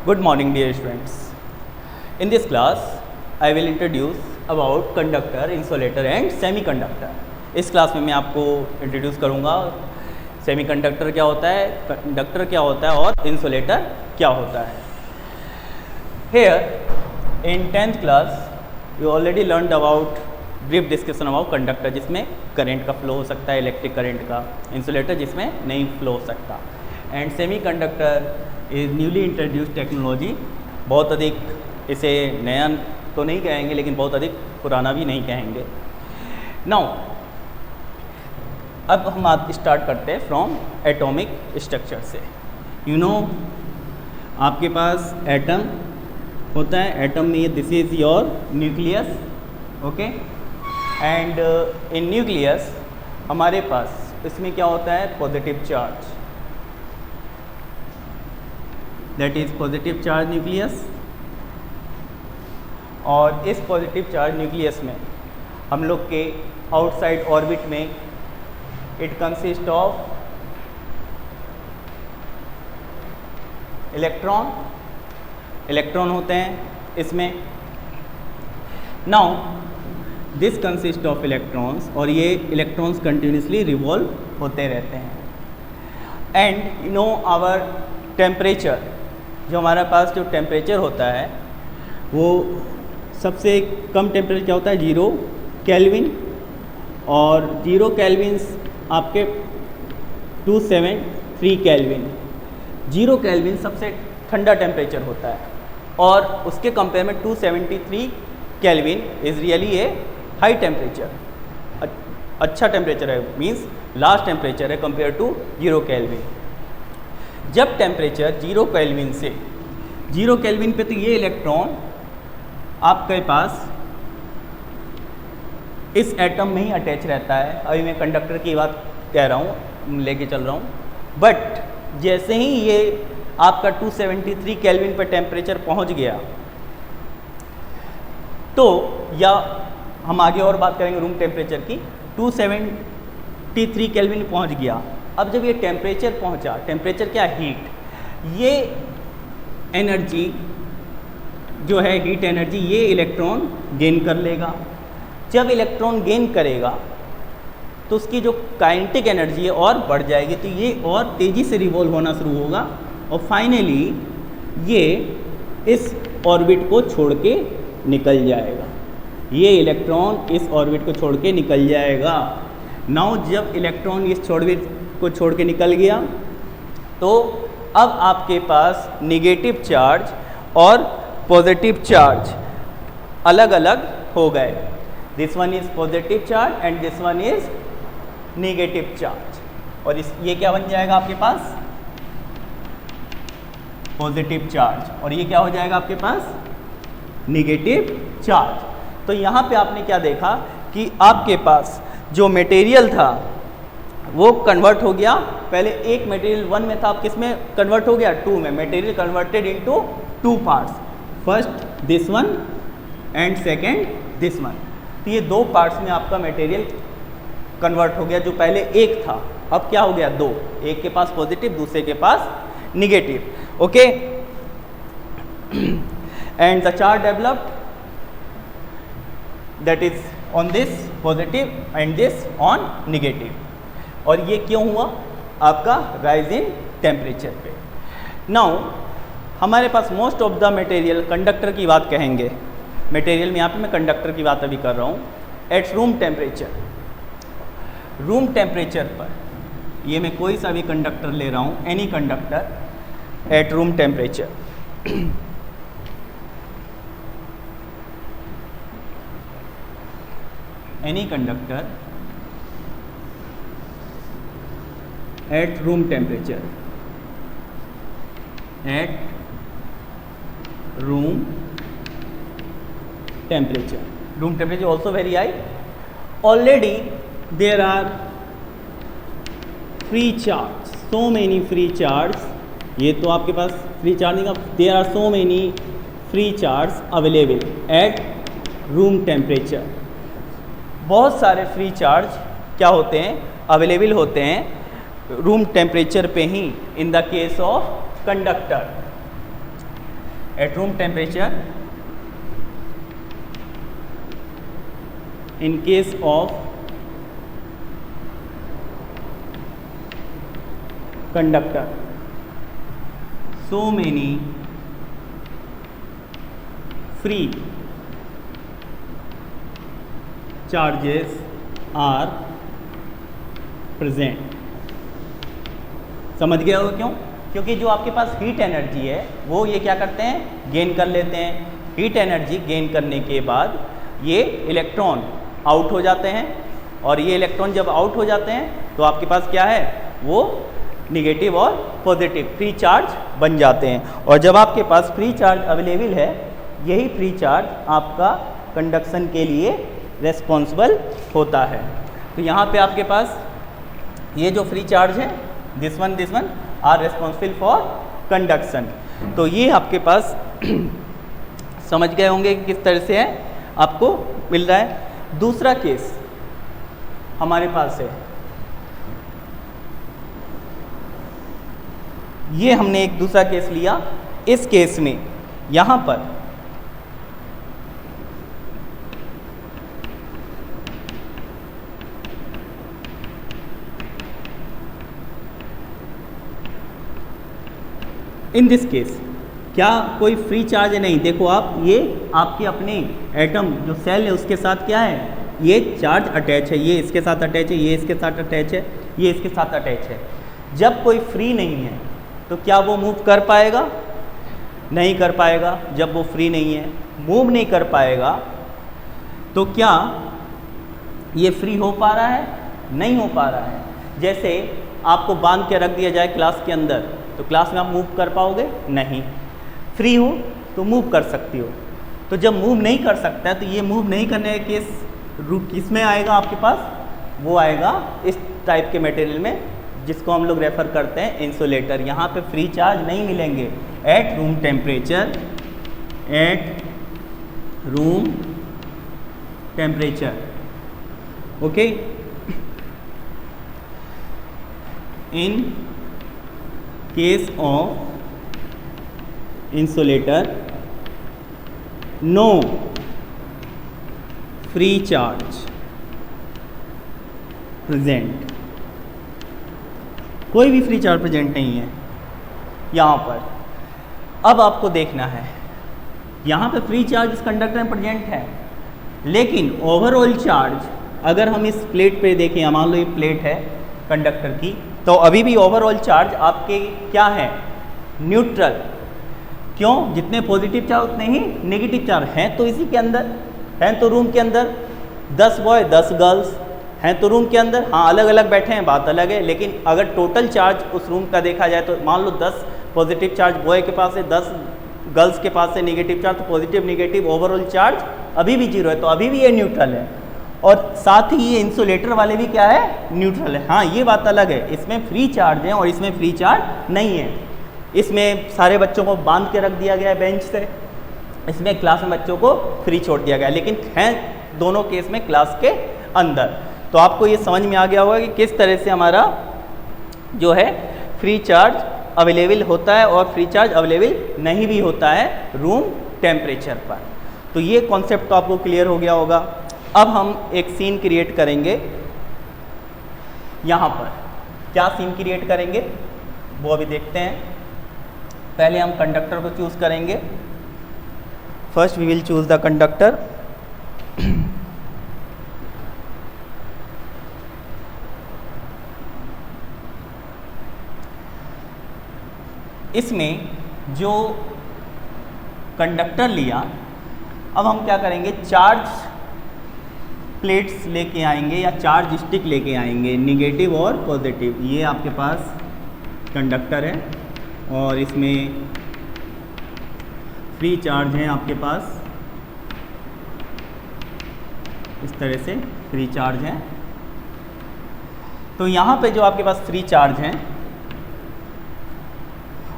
Good morning dear students. In this class I will introduce about conductor, insulator and semiconductor. इस class में मैं आपको introduce करूँगा semiconductor क्या होता है, कंडक्टर क्या होता है और इंसुलेटर क्या होता है. Here in 10th class you already learned about brief discussion about conductor जिसमें करंट का फ्लो हो सकता है, इलेक्ट्रिक करंट का, इंसुलेटर जिसमें नहीं फ्लो हो सकता. And semiconductor is newly introduced technology. बहुत अधिक इसे नया तो नहीं कहेंगे लेकिन बहुत अधिक पुराना भी नहीं कहेंगे. नाउ अब हम आप स्टार्ट करते हैं फ्रॉम एटॉमिक स्ट्रक्चर से. यू नो आपके पास एटम होता है, एटम में this is your nucleus. Okay, and in nucleus हमारे पास इसमें क्या होता है, positive charge, that is positive charge nucleus. और इस पॉजिटिव चार्ज न्यूक्लियस में हम लोग के आउटसाइड ऑर्बिट में it consist of electron. Electron होते हैं इसमें. Now this consist of electrons, और ये इलेक्ट्रॉन्स कंटिन्यूसली रिवॉल्व होते रहते हैं. And you know our temperature, जो हमारे पास जो टेम्परेचर होता है वो सबसे कम टेम्परेचर क्या होता है, 0 केल्विन. और 0 केल्विन्स आपके 273 केल्विन. 0 केल्विन सबसे ठंडा टेम्परेचर होता है और उसके कंपेयर में 273 kelvin is really a high temperature. अच्छा टेम्परेचर है, मीन्स लास्ट टेम्परेचर है कंपेयर टू 0 केल्विन. जब टेम्परेचर 0 केल्विन से 0 केल्विन पे, तो ये इलेक्ट्रॉन आपके पास इस एटम में ही अटैच रहता है. अभी मैं कंडक्टर की बात कह रहा हूँ, लेके चल रहा हूँ. बट जैसे ही ये आपका 273 केल्विन पर टेम्परेचर पहुँच गया, तो या हम आगे और बात करेंगे रूम टेम्परेचर की. 273 केल्विन पहुँच गया. अब जब ये टेम्परेचर पहुँचा, टेम्परेचर क्या, हीट, ये एनर्जी जो है हीट एनर्जी, ये इलेक्ट्रॉन गेन कर लेगा. जब इलेक्ट्रॉन गेन करेगा तो उसकी जो काइनेटिक एनर्जी है और बढ़ जाएगी, तो ये और तेज़ी से रिवॉल्व होना शुरू होगा और फाइनली ये इस ऑर्बिट को छोड़ के निकल जाएगा. ये इलेक्ट्रॉन इस ऑर्बिट को छोड़ के निकल जाएगा. नाउ जब इलेक्ट्रॉन इस ऑर्बिट को छोड़ के निकल गया, तो अब आपके पास नेगेटिव चार्ज और पॉजिटिव चार्ज अलग अलग हो गए. This one is positive charge and this one is negative charge. और ये क्या बन जाएगा आपके पास, पॉजिटिव चार्ज, और ये क्या हो जाएगा आपके पास, नेगेटिव चार्ज. तो यहाँ पे आपने क्या देखा कि आपके पास जो मटेरियल था वो कन्वर्ट हो गया. पहले एक मटेरियल 1 में था, अब किस में कन्वर्ट हो गया, 2 में. Material converted into 2 parts, first this one and second this one. तो ये 2 पार्ट्स में आपका मटेरियल कन्वर्ट हो गया. जो पहले एक था अब क्या हो गया, 2. एक के पास पॉजिटिव, दूसरे के पास negative. Okay, and the charge developed, that is on this positive and this on negative. और ये क्यों हुआ, आपका राइज इन टेम्परेचर पे. नाउ हमारे पास most of the material, conductor की बात कहेंगे, मटेरियल में यहाँ पे मैं कंडक्टर की बात अभी कर रहा हूँ. Eight room temperature, room temperature पर, ये मैं कोई सा भी कंडक्टर ले रहा हूँ, any conductor at room temperature, any conductor at room temperature, at room temperature. Room temperature also very high. Already there are free charge, so many free charge. ये तो आपके पास फ्री चार्ज नहीं, there are so many free charge available at room temperature. बहुत सारे free charge क्या होते हैं, available होते हैं रूम टेम्परेचर पे ही in the case of conductor. At room temperature in case of conductor so many free charges are present। समझ गए हो क्यों? क्योंकि जो आपके पास हीट एनर्जी है वो ये क्या करते हैं, गेन कर लेते हैं। हीट एनर्जी गेन करने के बाद ये इलेक्ट्रॉन आउट हो जाते हैं, और ये इलेक्ट्रॉन जब आउट हो जाते हैं तो आपके पास क्या है, वो निगेटिव और पॉजिटिव फ्री चार्ज बन जाते हैं। और जब आपके पास फ्री चार्ज अवेलेबल है, यही फ्री चार्ज आपका कंडक्शन के लिए रेस्पॉन्सिबल होता है। तो यहाँ पे आपके पास ये जो फ्री चार्ज है, this one are responsible for conduction. तो ये आपके पास समझ गए होंगे कि किस तरह से है आपको मिल रहा है। दूसरा केस हमारे पास है, ये हमने एक दूसरा केस लिया। इस केस में यहां पर इन दिस केस क्या कोई फ्री चार्ज है? नहीं। देखो आप, ये आपके अपने एटम जो सेल है उसके साथ क्या है, ये चार्ज अटैच है, ये इसके साथ अटैच है, ये इसके साथ अटैच है, ये इसके साथ अटैच है। जब कोई फ्री नहीं है तो क्या वो मूव कर पाएगा? नहीं कर पाएगा। जब वो फ्री नहीं है, मूव नहीं कर पाएगा, तो क्या ये फ्री हो पा रहा है? नहीं हो पा रहा है। जैसे आपको बांध के रख दिया जाए क्लास के अंदर, तो क्लास में आप मूव कर पाओगे? नहीं। फ्री हो तो मूव कर सकती हो। तो जब मूव नहीं कर सकता है तो ये मूव नहीं करने के केस किस में आएगा आपके पास? वो आएगा इस टाइप के मटेरियल में, जिसको हम लोग रेफर करते हैं इंसुलेटर। यहाँ पे फ्री चार्ज नहीं मिलेंगे eight room temperature, eight room temperature. Okay, in case of insulator no free charge present। कोई भी फ्री चार्ज प्रेजेंट नहीं है यहाँ पर। अब आपको देखना है, यहाँ पे फ्री चार्ज इस कंडक्टर में प्रेजेंट है, लेकिन ओवरऑल चार्ज अगर हम इस प्लेट पे देखें, मान लो ये प्लेट है कंडक्टर की, तो अभी भी ओवरऑल चार्ज आपके क्या है, न्यूट्रल। क्यों? जितने पॉजिटिव चार्ज उतने ही नेगेटिव चार्ज हैं तो इसी के अंदर हैं, तो रूम के अंदर 10 बॉय 10 गर्ल्स हैं तो रूम के अंदर, हाँ अलग अलग बैठे हैं बात अलग है, लेकिन अगर टोटल चार्ज उस रूम का देखा जाए तो मान लो 10 पॉजिटिव चार्ज बॉय के पास है, 10 गर्ल्स के पास है नेगेटिव चार्ज, तो पॉजिटिव नेगेटिव ओवरऑल चार्ज अभी भी 0 है, तो अभी भी ये न्यूट्रल है। और साथ ही ये इंसुलेटर वाले भी क्या है, न्यूट्रल है। हाँ ये बात अलग है, इसमें फ्री चार्ज है और इसमें फ्री चार्ज नहीं है। इसमें सारे बच्चों को बांध के रख दिया गया है बेंच से, इसमें क्लास में बच्चों को फ्री छोड़ दिया गया है, लेकिन हैं दोनों केस में क्लास के अंदर। तो आपको ये समझ में आ गया होगा कि किस तरह से हमारा जो है फ्री चार्ज अवेलेबल होता है और फ्री चार्ज अवेलेबल नहीं भी होता है रूम टेम्परेचर पर। तो ये कॉन्सेप्ट तो आपको क्लियर हो गया होगा। अब हम एक सीन क्रिएट करेंगे, यहाँ पर क्या सीन क्रिएट करेंगे वो अभी देखते हैं। पहले हम कंडक्टर को चूज़ करेंगे। First we will choose the conductor. इसमें जो कंडक्टर लिया, अब हम क्या करेंगे, चार्ज प्लेट्स लेके आएंगे या चार्ज स्टिक लेके आएंगे, निगेटिव और पॉजिटिव। ये आपके पास कंडक्टर है और इसमें फ्री चार्ज है आपके पास, इस तरह से फ्री चार्ज है। तो यहाँ पे जो आपके पास फ्री चार्ज हैं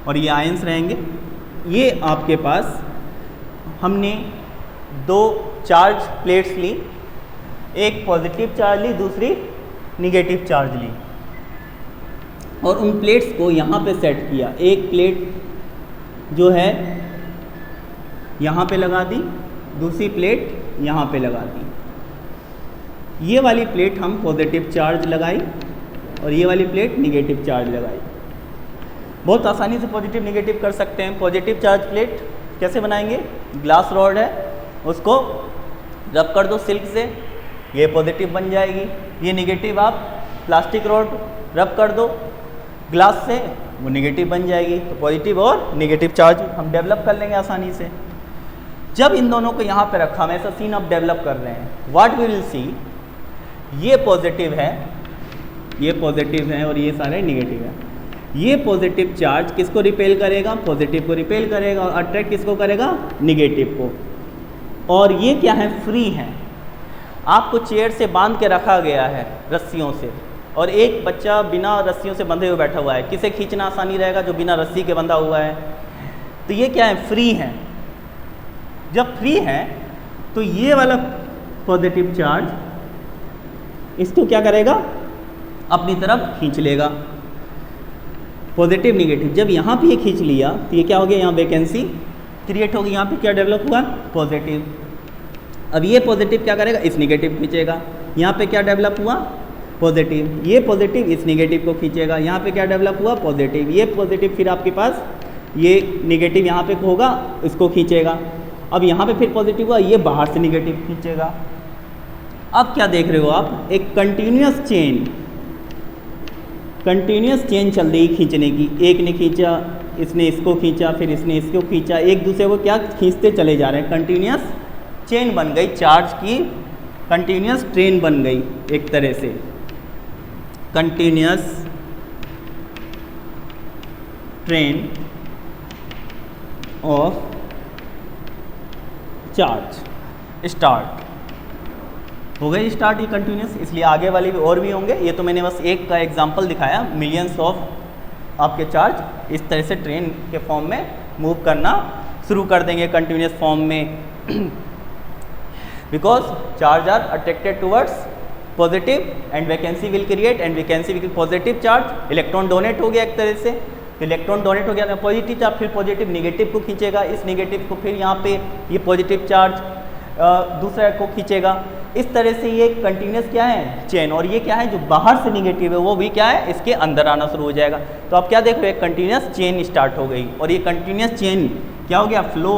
और ये आयंस रहेंगे, ये आपके पास हमने 2 चार्ज प्लेट्स ली, एक पॉजिटिव चार्ज ली, दूसरी निगेटिव चार्ज ली, और उन प्लेट्स को यहाँ पे सेट किया। एक प्लेट जो है यहाँ पे लगा दी, दूसरी प्लेट यहाँ पे लगा दी। ये वाली प्लेट हम पॉजिटिव चार्ज लगाई और ये वाली प्लेट निगेटिव चार्ज लगाई। बहुत आसानी से पॉजिटिव निगेटिव कर सकते हैं। पॉजिटिव चार्ज प्लेट कैसे बनाएंगे? ग्लास रॉड है, उसको रब कर दो सिल्क से, ये पॉजिटिव बन जाएगी। ये निगेटिव आप प्लास्टिक रॉड रब कर दो ग्लास से, वो निगेटिव बन जाएगी। तो पॉजिटिव और निगेटिव चार्ज हम डेवलप कर लेंगे आसानी से। जब इन दोनों को यहाँ पे रखा, हम ऐसा सीन अब डेवलप कर रहे हैं। व्हाट वी विल सी, ये पॉजिटिव है, ये पॉजिटिव है और ये सारे निगेटिव है। ये पॉजिटिव चार्ज किसको रिपेल करेगा? पॉजिटिव को रिपेल करेगा और अट्रैक्ट किसको करेगा? निगेटिव को। और ये क्या है? फ्री है। आपको चेयर से बांध के रखा गया है रस्सियों से, और एक बच्चा बिना रस्सियों से बंधे हुए बैठा हुआ है। किसे खींचना आसानी रहेगा? जो बिना रस्सी के बंधा हुआ है। तो ये क्या है? फ्री है। जब फ्री है तो ये वाला पॉजिटिव चार्ज इसको क्या करेगा? अपनी तरफ खींच लेगा। पॉजिटिव निगेटिव, जब यहाँ पे ये खींच लिया तो ये क्या हो गया? यहाँ वैकेंसी क्रिएट होगी। यहाँ पे क्या डेवलप हुआ? पॉजिटिव। अब ये पॉजिटिव क्या करेगा? इस निगेटिव खींचेगा। यहाँ पे क्या डेवलप हुआ? पॉजिटिव। ये पॉजिटिव इस निगेटिव को खींचेगा। यहाँ पे क्या डेवलप हुआ? पॉजिटिव। ये पॉजिटिव फिर आपके पास ये निगेटिव यहाँ पे होगा, इसको खींचेगा। अब यहाँ पे फिर पॉजिटिव हुआ, ये बाहर से निगेटिव खींचेगा। अब क्या देख रहे हो आप? एक कंटिन्यूस चेन चल रही खींचने की। एक ने खींचा, इसने इसको खींचा, फिर इसने इसको खींचा, एक दूसरे को क्या खींचते चले जा रहे हैं। कंटिन्यूस चेन बन गई, चार्ज की कंटिन्यूस ट्रेन बन गई एक तरह से। Continuous train of charge start हो गई। स्टार्ट ये कंटिन्यूस, इसलिए आगे वाले भी और भी होंगे। ये तो मैंने बस एक का एग्जांपल दिखाया। मिलियंस ऑफ आपके चार्ज इस तरह से ट्रेन के फॉर्म में मूव करना शुरू कर देंगे कंटिन्यूस फॉर्म में। Because charge are attracted towards positive and vacancy will create, and vacancy will positive charge. Electron donate हो गया एक तरह से, इलेक्ट्रॉन डोनेट हो गया पॉजिटिव चार्ज, फिर पॉजिटिव निगेटिव को खींचेगा, इस निगेटिव को फिर यहाँ पे ये पॉजिटिव चार्ज दूसरा को खींचेगा। इस तरह से ये कंटिन्यूस क्या है? चेन। और ये क्या है? जो बाहर से निगेटिव है वो भी क्या है? इसके अंदर आना शुरू हो जाएगा। तो आप क्या देख रहे हो? कंटिन्यूस चेन स्टार्ट हो गई। और ये कंटिन्यूस चेन क्या हो गया? Flow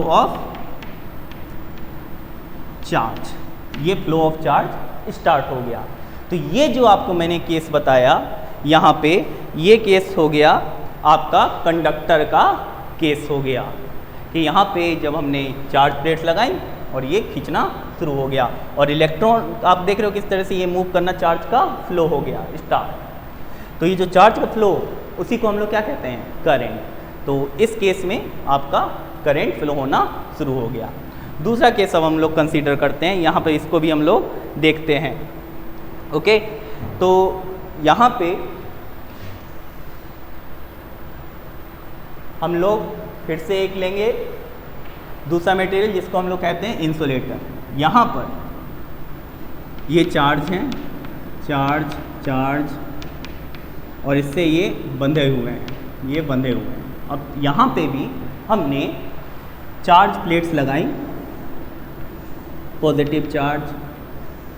of charge. ये फ्लो ऑफ चार्ज स्टार्ट हो गया। तो ये जो आपको मैंने केस बताया यहाँ पे, ये केस हो गया आपका कंडक्टर का केस हो गया कि यहाँ पे जब हमने चार्ज प्लेट्स लगाई और ये खींचना शुरू हो गया, और इलेक्ट्रॉन आप देख रहे हो किस तरह से ये मूव करना, चार्ज का फ्लो हो गया स्टार्ट। तो ये जो चार्ज का फ्लो, उसी को हम लोग क्या कहते हैं? करंट। तो इस केस में आपका करंट फ्लो होना शुरू हो गया। दूसरा केस अब हम लोग कंसीडर करते हैं। यहाँ पे इसको भी हम लोग देखते हैं। ओके, तो यहाँ पे हम लोग फिर से एक लेंगे दूसरा मटेरियल जिसको हम लोग कहते हैं इंसुलेटर। यहाँ पर ये चार्ज हैं, चार्ज और इससे ये बंधे हुए हैं, ये बंधे हुए हैं। अब यहाँ पे भी हमने चार्ज प्लेट्स लगाई, पॉजिटिव चार्ज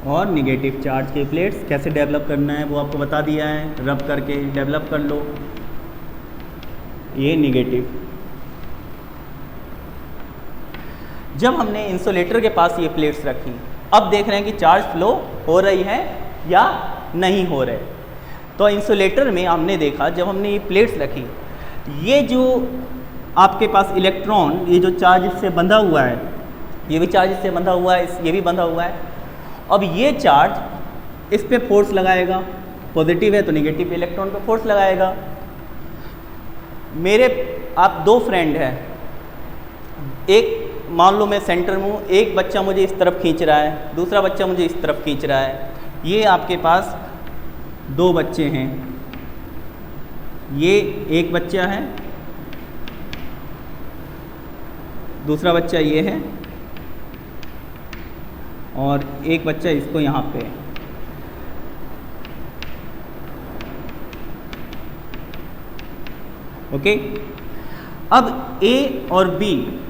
और निगेटिव चार्ज के प्लेट्स। कैसे डेवलप करना है वो आपको बता दिया है, रब करके डेवलप कर लो। ये निगेटिव। जब हमने इंसुलेटर के पास ये प्लेट्स रखी, अब देख रहे हैं कि चार्ज फ्लो हो रही है या नहीं हो रहे। तो इंसुलेटर में हमने देखा, जब हमने ये प्लेट्स रखी, ये जो आपके पास इलेक्ट्रॉन, ये जो चार्ज इससे बंधा हुआ है, ये भी चार्ज इससे बंधा हुआ है, ये भी बंधा हुआ है। अब ये चार्ज इस पे फोर्स लगाएगा, पॉजिटिव है तो निगेटिव इलेक्ट्रॉन पे फोर्स लगाएगा। मेरे आप दो फ्रेंड हैं, एक मान लो मैं सेंटर में हूँ, एक बच्चा मुझे इस तरफ खींच रहा है, दूसरा बच्चा मुझे इस तरफ खींच रहा है। ये आपके पास दो बच्चे हैं, ये एक बच्चा है, दूसरा बच्चा ये है, और एक बच्चा इसको यहाँ पे। ओके, अब ए और बी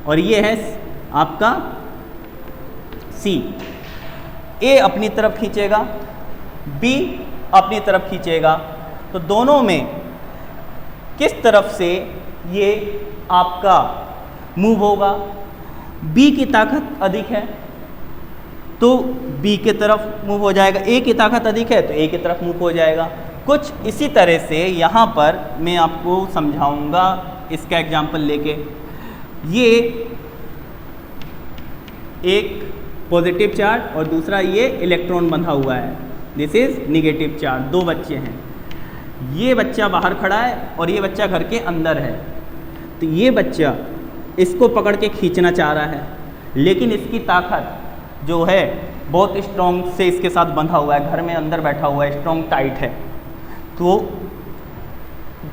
और ये है आपका सी, ए अपनी तरफ खींचेगा, बी अपनी तरफ खींचेगा, तो दोनों में किस तरफ से ये आपका मूव होगा? बी की ताकत अधिक है तो बी के तरफ मूव हो जाएगा, ए की ताकत अधिक है तो ए की तरफ मूव हो जाएगा। कुछ इसी तरह से यहाँ पर मैं आपको समझाऊंगा इसका एग्जाम्पल लेके। ये एक पॉजिटिव चार्ज और दूसरा ये इलेक्ट्रॉन बंधा हुआ है, दिस इज निगेटिव चार्ज। दो बच्चे हैं, ये बच्चा बाहर खड़ा है और ये बच्चा घर के अंदर है, तो ये बच्चा इसको पकड़ के खींचना चाह रहा है, लेकिन इसकी ताकत जो है बहुत स्ट्रॉन्ग से इसके साथ बंधा हुआ है, घर में अंदर बैठा हुआ है, स्ट्रॉन्ग टाइट है, तो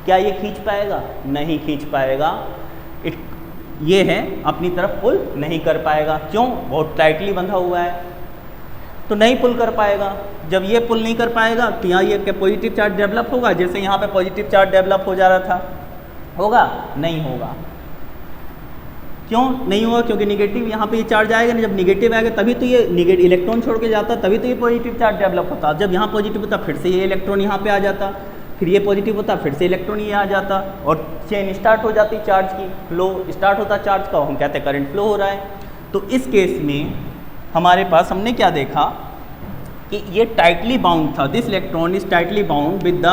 क्या ये खींच पाएगा? नहीं खींच पाएगा। ये है अपनी तरफ पुल नहीं कर पाएगा, क्यों? बहुत टाइटली बंधा हुआ है, तो नहीं पुल कर पाएगा। जब ये पुल नहीं कर पाएगा तो यहाँ ये पॉजिटिव चार्ज डेवलप होगा, जैसे यहाँ पे पॉजिटिव चार्ज डेवलप हो जा रहा था, होगा? नहीं होगा। क्यों नहीं होगा? क्योंकि निगेटिव यहाँ पे ये चार्ज आएगा ना, जब निगेटिव आएगा तभी तो ये इलेक्ट्रॉन छोड़ के जाता, तभी तो ये पॉजिटिव चार्ज डेवलप होता। जब यहाँ पॉजिटिव होता फिर से ये इलेक्ट्रॉन यहाँ पे आ जाता, फिर ये पॉजिटिव होता फिर से इलेक्ट्रॉन ये आ जाता, और चेन स्टार्ट हो जाती चार्ज की, फ्लो स्टार्ट होता चार्ज का, हम कहते हैं करंट फ्लो हो रहा है। तो इस केस में हमारे पास हमने क्या देखा कि ये टाइटली बाउंड था, this electron is tightly bound with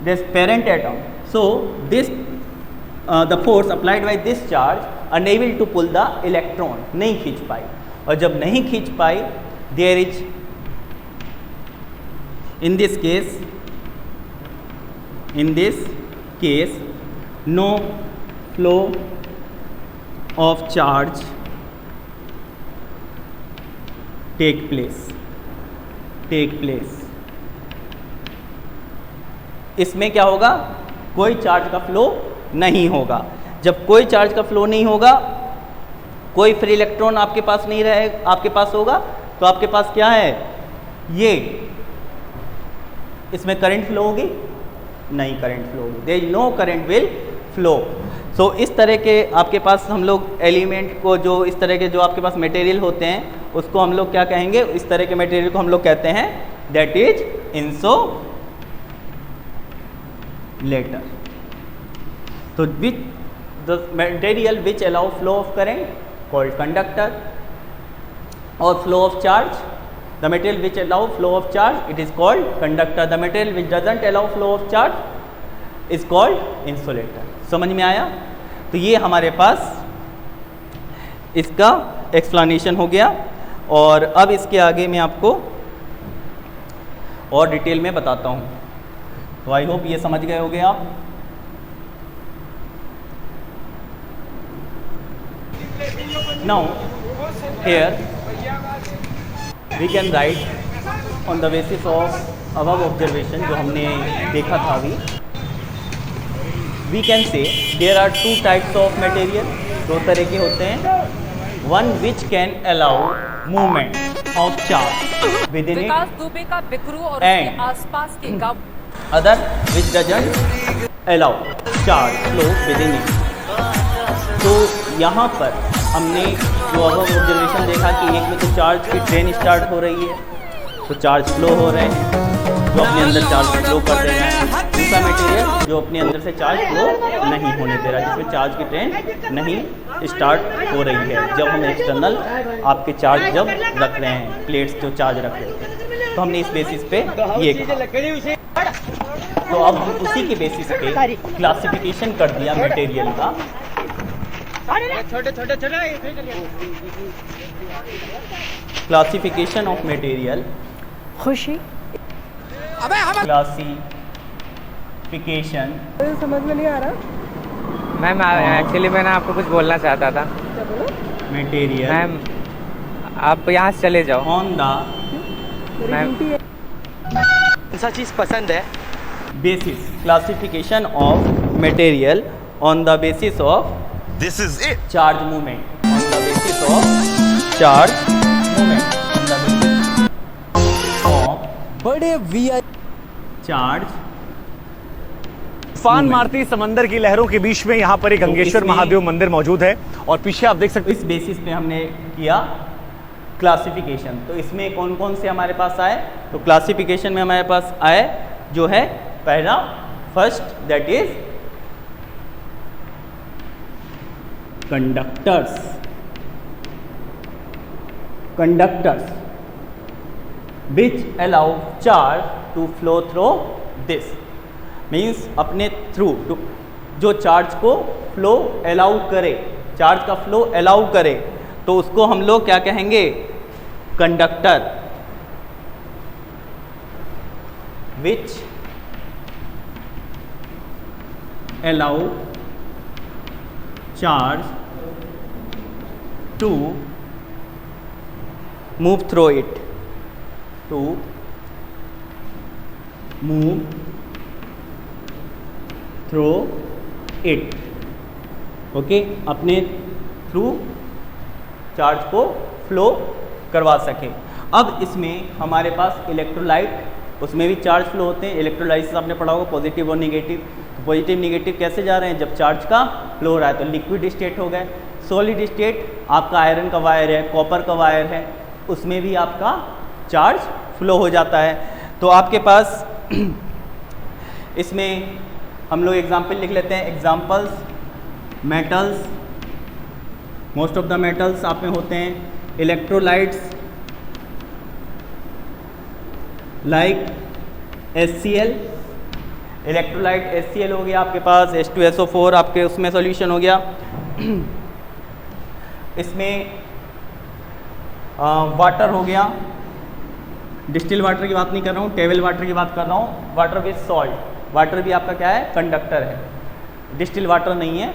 this parent atom, so this the force applied by this charge unable to pull the electron, नहीं खींच पाई। और जब नहीं खींच पाई, there is in this case no flow of charge take place। इसमें क्या होगा? कोई चार्ज का फ्लो नहीं होगा। जब कोई चार्ज का फ्लो नहीं होगा, कोई फ्री इलेक्ट्रॉन आपके पास नहीं रहे, आपके पास होगा तो आपके पास क्या है? ये इसमें करंट फ्लो होगी? नहीं करंट फ्लो होगी, there is no current will flow. So इस तरह के आपके पास हम लोग एलिमेंट को, जो इस तरह के जो आपके पास मटेरियल होते हैं, उसको हम लोग क्या कहेंगे? इस तरह के मटेरियल को हम लोग कहते हैं दैट इज इंसुलेटर। तो which the material which allow flow of current called conductor, और flow of charge, the material which allow flow of charge it is called conductor, the material which doesn't allow flow of charge is called insulator। समझ में आया? तो ये हमारे पास इसका explanation हो गया, और अब इसके आगे मैं आपको और डिटेल में बताता हूँ। तो आई होप ये समझ गए होंगे आप। Now here we can write on the basis of above observation, जो हमने देखा था अभी, we can say there are two types of material, दो तरह के होते हैं, one which can allow movement of charge within it and other which doesn't allow charge flow within it। तो यहाँ पर हमने जो अब ऑब्जर्वेशन देखा कि एक में तो चार्ज की ट्रेन स्टार्ट हो रही है, तो चार्ज फ्लो हो रहे हैं, जो अपने अंदर चार्ज फ्लो कर रहे हैं। दूसरा मटेरियल जो अपने अंदर से चार्ज फ्लो नहीं होने दे रहा, जिसमें चार्ज की ट्रेन नहीं स्टार्ट हो रही है। जब हम एक्सटर्नल आपके चार्ज जब रख रहे हैं, प्लेट्स जो चार्ज रख रहे हैं, तो हमने इस बेसिस पे ये कहा। तो अब हम उसी के बेसिस पे क्लासिफिकेशन कर दिया मटेरियल का। क्लासिफिकेशन ऑफ मटेरियल, खुशी क्लासिफिकेशन समझ में नहीं आ रहा मैम। एक्चुअली मैंने आपको कुछ बोलना चाहता था। मटेरियल मैम आप यहाँ से चले जाओ। ऑन द मैम कौन सा चीज़ पसंद है? Basis, classification of material on the basis of This is it. charge movement, on the basis of charge movement, on the basis of बड़े वी charge उफान movement। मारती समंदर की लहरों के बीच में यहाँ पर एक गंगेश्वर इसमें- महादेव मंदिर मौजूद है और पीछे आप देख सकते इस बेसिस पे हमने किया क्लासिफिकेशन। तो इसमें कौन कौन से हमारे पास आए, तो क्लासिफिकेशन में हमारे पास आए जो है पहला first that is conductors which allow charge to flow through this, means अपने थ्रू जो चार्ज को फ्लो अलाउ करे, चार्ज का फ्लो अलाउ करे, तो उसको हम लोग क्या कहेंगे, conductor. Which allow charge to move through it, to move through it, okay, अपने थ्रू चार्ज को फ्लो करवा सके। अब इसमें हमारे पास इलेक्ट्रोलाइट, उसमें भी चार्ज फ्लो होते हैं। इलेक्ट्रोलाइसिस आपने पढ़ा होगा, पॉजिटिव और निगेटिव। तो पॉजिटिव निगेटिव कैसे जा रहे हैं, जब चार्ज का फ्लो हो रहा है तो लिक्विड स्टेट हो गए। सॉलिड स्टेट आपका आयरन का वायर है, कॉपर का वायर है, उसमें भी आपका चार्ज फ्लो हो जाता है। तो आपके पास इसमें हम लोग एग्जाम्पल लिख लेते हैं। Examples, metals, most of the metals आप में होते हैं। Electrolytes like HCl, electrolyte HCl हो गया आपके पास, H2SO4 आपके उसमें सॉल्यूशन हो गया। इसमें वाटर हो गया, डिस्टिल वाटर की बात नहीं कर रहा हूँ, टेबल वाटर की बात कर रहा हूँ। वाटर विद सॉल्ट, वाटर भी आपका क्या है, कंडक्टर है। डिस्टिल वाटर नहीं है,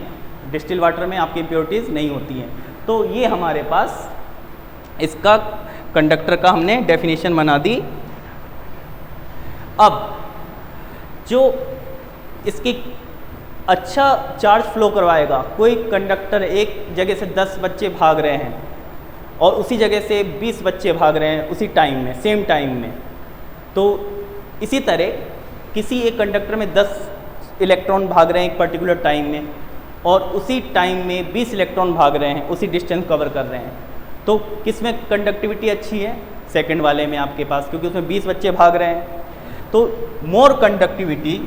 डिस्टिल वाटर में आपकी इम्प्योरिटीज़ नहीं होती हैं। तो ये हमारे पास इसका कंडक्टर का हमने डेफिनेशन बना दी। अब जो इसकी अच्छा चार्ज फ्लो करवाएगा, कोई कंडक्टर एक जगह से 10 बच्चे भाग रहे हैं और उसी जगह से 20 बच्चे भाग रहे हैं उसी टाइम में, सेम टाइम में, तो इसी तरह किसी एक कंडक्टर में 10 इलेक्ट्रॉन भाग रहे हैं एक पर्टिकुलर टाइम में और उसी टाइम में 20 इलेक्ट्रॉन भाग रहे हैं, उसी डिस्टेंस कवर कर रहे हैं, तो किस में कंडक्टिविटी अच्छी है, सेकंड वाले में आपके पास, क्योंकि उसमें 20 बच्चे भाग रहे हैं। तो more conductivity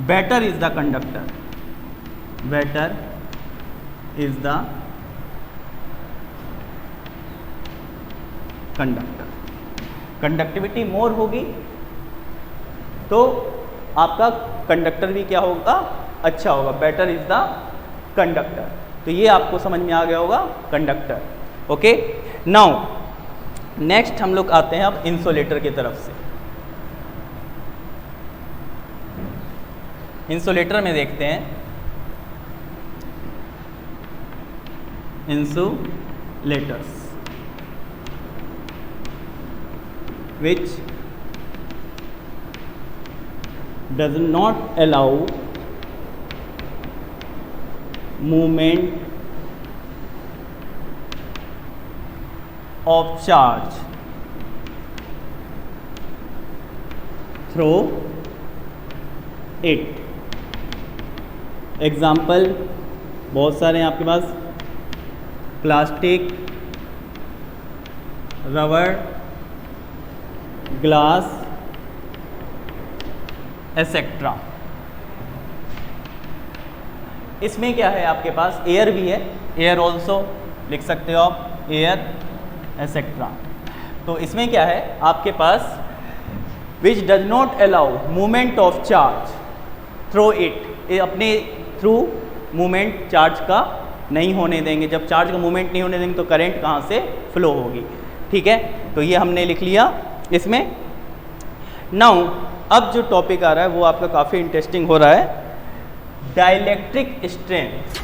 better is the conductor, better is the conductor। Conductivity more होगी तो आपका कंडक्टर भी क्या होगा, अच्छा होगा, बेटर इज द कंडक्टर। तो ये आपको समझ में आ गया होगा कंडक्टर। ओके, नाउ नेक्स्ट हम लोग आते हैं अब इंसुलेटर की तरफ से। इंसुलेटर में देखते हैं, insulators which does not allow movement of charge through it। Example बहुत सारे हैं आपके पास, प्लास्टिक, रबर, ग्लास, एसेट्रा। इसमें क्या है आपके पास, एयर भी है, एयर ऑल्सो लिख सकते हो आप, एयर, एसेट्रा। तो इसमें क्या है आपके पास, which does not allow movement of charge through it, अपने थ्रू मूवमेंट चार्ज का नहीं होने देंगे। जब चार्ज का मूवमेंट नहीं होने देंगे तो करंट कहाँ से फ्लो होगी। ठीक है, तो ये हमने लिख लिया इसमें। नाउ अब जो टॉपिक आ रहा है वो आपका काफ़ी इंटरेस्टिंग हो रहा है, डाइलेक्ट्रिक स्ट्रेंथ।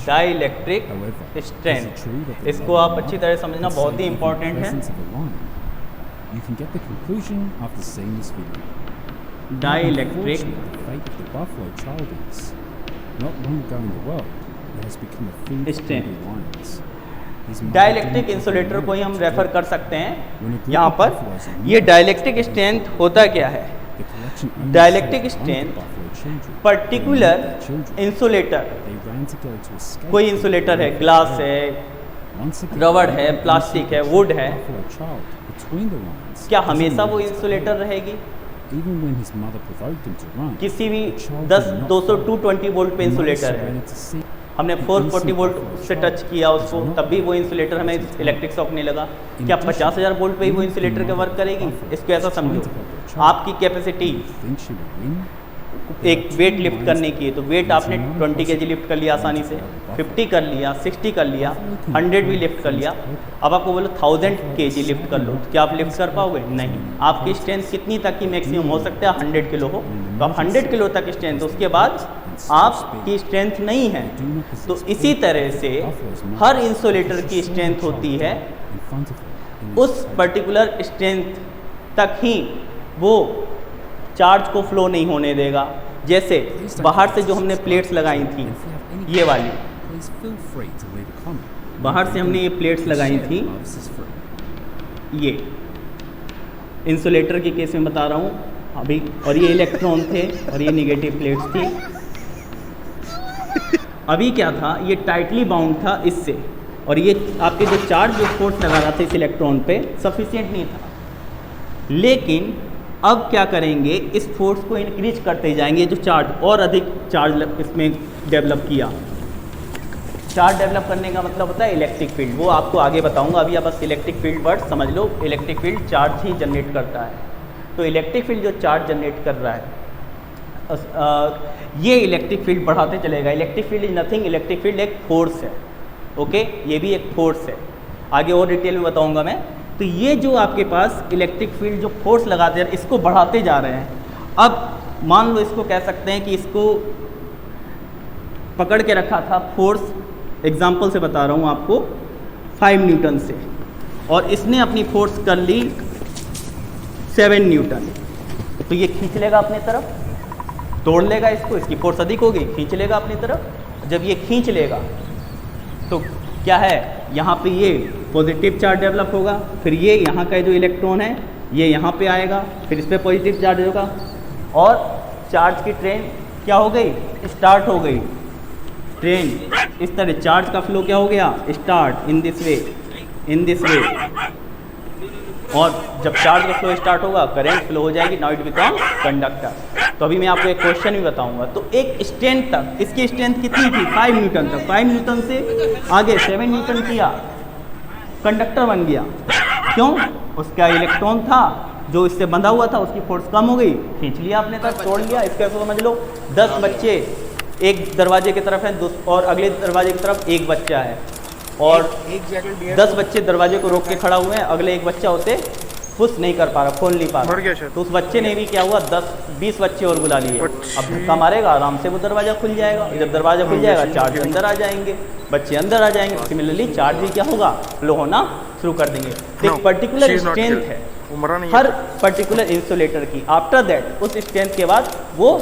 डाइलेक्ट्रिक स्ट्रेंथ, इसको आप अच्छी तरह समझना बहुत ही इंपॉर्टेंट है। You can get the conclusion of the same as video. Dielectric Unfortunately, the fate of the buffalo child is not long ago in the world. It has become a food for Strength. hungry lions. Dielectric insulator को ही हम refer कर सकते हैं यहाँ पर। ये dielectric strength होता क्या है? डाइलेक्ट्रिक स्ट्रेंथ पर्टिकुलर इंसुलेटर, कोई इंसुलेटर है, ग्लास है, रबड़ है, प्लास्टिक है, वुड है, क्या हमेशा वो इंसुलेटर रहेगी? किसी भी 220 वोल्ट पे इंसुलेटर है, हमने 440 वोल्ट से टच किया उसको, तब भी वो इंसुलेटर हमें इलेक्ट्रिक शॉक नहीं लगा। क्या 50,000 वोल्ट पे ही वो इंसुलेटर का वर्क करेगी? इसको ऐसा समझो, आपकी कैपेसिटी एक वेट लिफ्ट करने की है, तो वेट आपने 20 kg लिफ्ट कर लिया आसानी से, 50 कर लिया, 60 कर लिया, 100 भी लिफ्ट कर लिया। अब आपको बोलो 1000 kg लिफ्ट कर लो, तो क्या आप लिफ्ट कर पाओगे? नहीं। आपकी स्ट्रेंथ कितनी तक की मैक्सिमम हो सकता है? 100 किलो हो, तो आप 100 किलो तक स्ट्रेंथ, उसके बाद आपकी स्ट्रेंथ नहीं है। तो इसी तरह से हर इंसुलेटर की स्ट्रेंथ होती है, उस पर्टिकुलर स्ट्रेंथ तक ही वो चार्ज को फ्लो नहीं होने देगा। जैसे बाहर से जो हमने प्लेट्स लगाई थी, ये वाली, बाहर से हमने ये प्लेट्स लगाई थी, ये इंसुलेटर के केस में बता रहा हूँ अभी, और ये इलेक्ट्रॉन थे और ये निगेटिव प्लेट्स थी। अभी क्या था, ये टाइटली बाउंड था इससे, और ये आपके जो चार्ज जो फोर्स लगा रहा था इस इलेक्ट्रॉन पे सफिशिएंट नहीं था। लेकिन अब क्या करेंगे, इस फोर्स को इंक्रीज करते जाएंगे, जो चार्ज और अधिक चार्ज इसमें डेवलप किया। चार्ज डेवलप करने का मतलब होता है इलेक्ट्रिक फील्ड, वो आपको आगे बताऊंगा। अभी आप बस इलेक्ट्रिक फील्ड वर्ड समझ लो, इलेक्ट्रिक फील्ड चार्ज ही जनरेट करता है। तो इलेक्ट्रिक फील्ड जो चार्ज जनरेट कर रहा है, ये इलेक्ट्रिक फील्ड बढ़ाते चलेगा। Electric field is nothing, electric field एक फोर्स है, ओके, ये भी एक फोर्स है, आगे और डिटेल में बताऊंगा मैं। तो ये जो आपके पास इलेक्ट्रिक फील्ड जो फोर्स लगाते हैं, इसको बढ़ाते जा रहे हैं। अब मान लो इसको कह सकते हैं कि इसको पकड़ के रखा था फोर्स, एग्जाम्पल से बता रहा हूँ आपको, 5 न्यूटन से, और इसने अपनी फोर्स कर ली 7 न्यूटन। तो ये खींच लेगा अपनी तरफ, तोड़ लेगा इसको, इसकी फोर्स अधिक होगी, खींच लेगा अपनी तरफ। जब ये खींच लेगा तो क्या है, यहाँ पे ये पॉजिटिव चार्ज डेवलप होगा, फिर ये यहाँ का जो इलेक्ट्रॉन है ये यहाँ पे आएगा, फिर इस पर पॉजिटिव चार्ज होगा, और चार्ज की ट्रेन क्या हो गई, स्टार्ट हो गई ट्रेन। इस तरह चार्ज का फ्लो क्या हो गया, start in this way, in this way. और जब चार्ज का फ्लो स्टार्ट होगा, करंट फ्लो हो जाएगी, नाउ इट बिकम कंडक्टर। तो अभी मैं आपको एक क्वेश्चन भी बताऊंगा। तो एक स्ट्रेंथ तक, इसकी स्ट्रेंथ कितनी थी, 5 न्यूटन तक, 5 न्यूटन से आगे 7 न्यूटन किया, कंडक्टर बन गया। क्यों? उसका इलेक्ट्रॉन था जो इससे बंधा हुआ था, उसकी फोर्स कम हो गई, खींच लिया अपने तक, तोड़ लिया। इसका समझ लो 10 बच्चे एक दरवाजे की तरफ हैं और अगले दरवाजे की तरफ एक बच्चा है, और 10 बच्चे दरवाजे को रोक के खड़ा हुए हैं, अगले एक बच्चा उसे पुश नहीं कर पा रहा, खोल नहीं पा रहा। तो उस बच्चे ने भी क्या हुआ, 10-20 बच्चे और बुला लिए। अब धक्का मारेगा, आराम से वो दरवाज़ा खुल जाएगा। जब दरवाज़ा खुल जाएगा, चार्ज अंदर आ जाएंगे, बच्चे अंदर आ जाएंगे, सिमिलरली चार्ज भी क्या होगा, फ्लो होना शुरू कर देंगे। तो एक पर्टिकुलर स्ट्रेंथ है हर पर्टिकुलर इंसुलेटर की। आफ्टर दैट, उस स्ट्रेंथ के बाद वो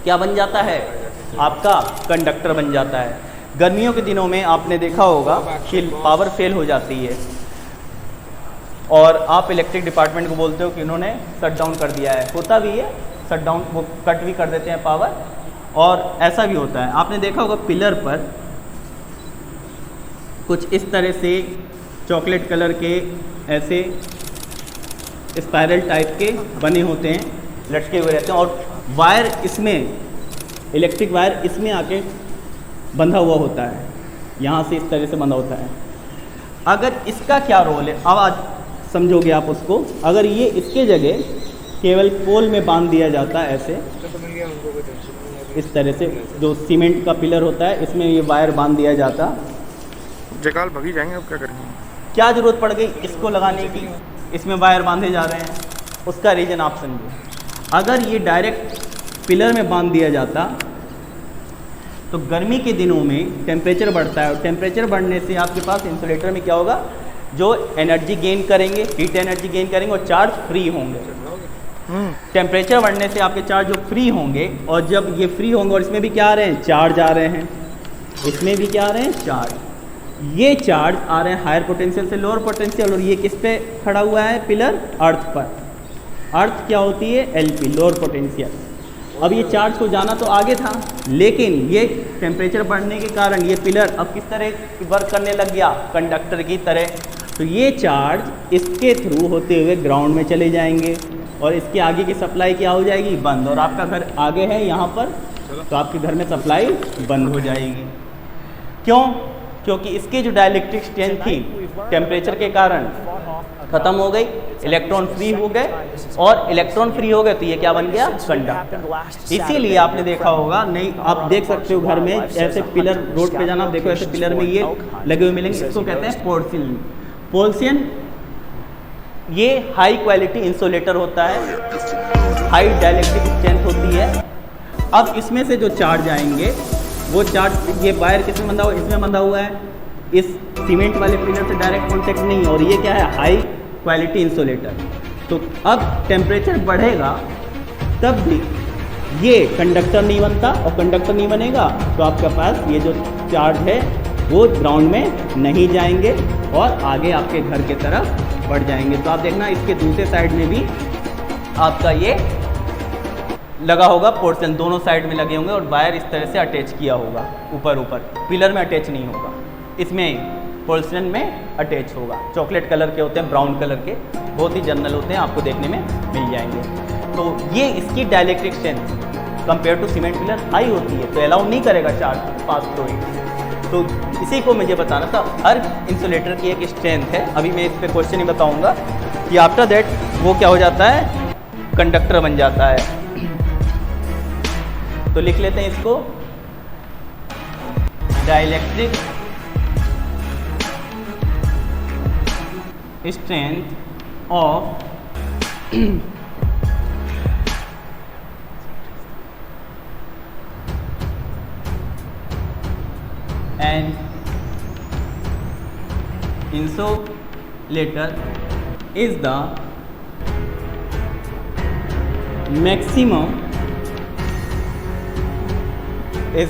क्या बन जाता है, आपका कंडक्टर बन जाता है। गर्मियों के दिनों में आपने देखा होगा कि पावर फेल हो जाती है, और आप इलेक्ट्रिक डिपार्टमेंट को बोलते हो कि इन्होंने शट डाउन कर दिया है। होता भी है शट डाउन, वो कट भी कर देते हैं पावर, और ऐसा भी होता है। आपने देखा होगा पिलर पर कुछ इस तरह से चॉकलेट कलर के ऐसे स्पाइरल टाइप के बने होते हैं, लटके हुए रहते हैं, और वायर इसमें, इलेक्ट्रिक वायर इसमें आके बंधा हुआ होता है, यहाँ से इस तरह से बंधा होता है। अगर इसका क्या रोल है, अब आज समझोगे आप उसको। अगर ये इसके जगह केवल पोल में बांध दिया जाता है ऐसे, इस तरह से जो सीमेंट का पिलर होता है, इसमें ये वायर बांध दिया जाता, जकाल भगी जाएंगे। अब क्या करेंगे, क्या ज़रूरत पड़ गई इसको लगाने की, इसमें वायर बांधे जा रहे हैं। उसका रीज़न आप समझो। अगर ये डायरेक्ट पिलर में बांध दिया जाता तो गर्मी के दिनों में टेम्परेचर बढ़ता है, और टेम्परेचर बढ़ने से आपके पास इंसुलेटर में क्या होगा, जो एनर्जी गेन करेंगे, हीट एनर्जी गेन करेंगे, और चार्ज फ्री होंगे। टेम्परेचर बढ़ने से आपके चार्ज जो फ्री होंगे, और जब ये फ्री होंगे, और इसमें भी क्या आ रहे हैं, चार्ज आ रहे हैं, इसमें भी क्या आ रहे हैं, चार्ज। ये चार्ज आ रहे हैं हायर पोटेंशियल से लोअर पोटेंशियल, और ये किस पे खड़ा हुआ है पिलर? अर्थ पर। अर्थ क्या होती है? LP, lower potential. अब ये चार्ज को जाना तो आगे था, लेकिन ये टेम्परेचर बढ़ने के कारण ये पिलर अब किस तरह वर्क करने लग गया? कंडक्टर की तरह। तो ये चार्ज इसके थ्रू होते हुए ग्राउंड में चले जाएंगे और इसके आगे की सप्लाई क्या हो जाएगी? बंद। और आपका घर आगे है यहाँ पर, तो आपके घर में सप्लाई बंद हो जाएगी। क्यों? क्योंकि इसकी जो डाइलेक्ट्रिक स्ट्रेंथ थी टेम्परेचर के कारण ख़त्म हो गई, इलेक्ट्रॉन फ्री हो गए, और इलेक्ट्रॉन फ्री हो गए तो ये क्या बन गया? कंडक्टर। इसीलिए आपने देखा होगा, नहीं आप देख सकते हो घर में ऐसे पिलर, रोड पे जाना आप देखो ऐसे पिलर में ये लगे हुए मिलेंगे, इसको कहते हैं पोर्सिलन। पोर्सिलन ये हाई क्वालिटी इंसुलेटर होता है, हाई डाइलेक्ट्रिक स्ट्रेंथ होती है। अब इसमें से जो चार्ज आएंगे वो चार्ज, ये वायर किसमें बंधा हुआ? इसमें बंधा हुआ है, इस सीमेंट वाले पिलर से डायरेक्ट कॉन्टेक्ट नहीं, और ये क्या है? High quality insulator. तो अब टेम्परेचर बढ़ेगा तब भी ये कंडक्टर नहीं बनता, और कंडक्टर नहीं बनेगा तो आपके पास ये जो चार्ज है वो ग्राउंड में नहीं जाएंगे और आगे आपके घर के तरफ बढ़ जाएंगे। तो आप देखना इसके दूसरे साइड में भी आपका ये लगा होगा पोर्शन, दोनों साइड में लगे होंगे और वायर इस तरह से अटैच किया होगा, ऊपर ऊपर पिलर में अटैच नहीं होगा, इसमें पोर्शन में अटैच होगा। चॉकलेट कलर के होते हैं, ब्राउन कलर के, बहुत ही जनरल होते हैं, आपको देखने में मिल जाएंगे। तो ये इसकी dielectric strength compare to cement pillar high होती है, तो अलाउ नहीं करेगा चार्ज पास थ्रू इट। तो इसी को मुझे बताना था, हर इंसुलेटर की एक स्ट्रेंथ है। अभी मैं इस पर क्वेश्चन ही बताऊँगा कि आफ्टर दैट वो क्या हो जाता है? कंडक्टर बन जाता है। तो लिख लेते हैं इसको, dielectric strength of an insulator is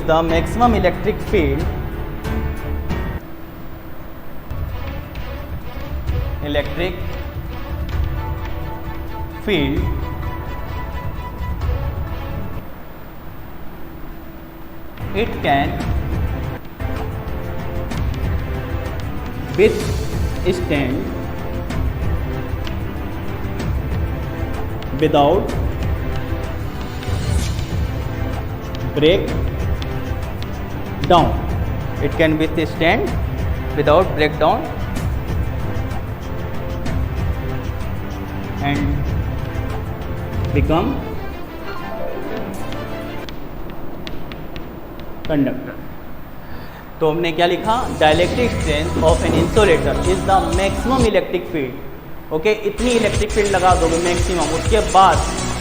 the maximum electric field it can withstand without breakdown. It can withstand without breakdown and become conductor. तो हमने क्या लिखा? Dielectric strength of an insulator is the maximum electric field. Okay, इतनी electric field लगा दोगे maximum, उसके बाद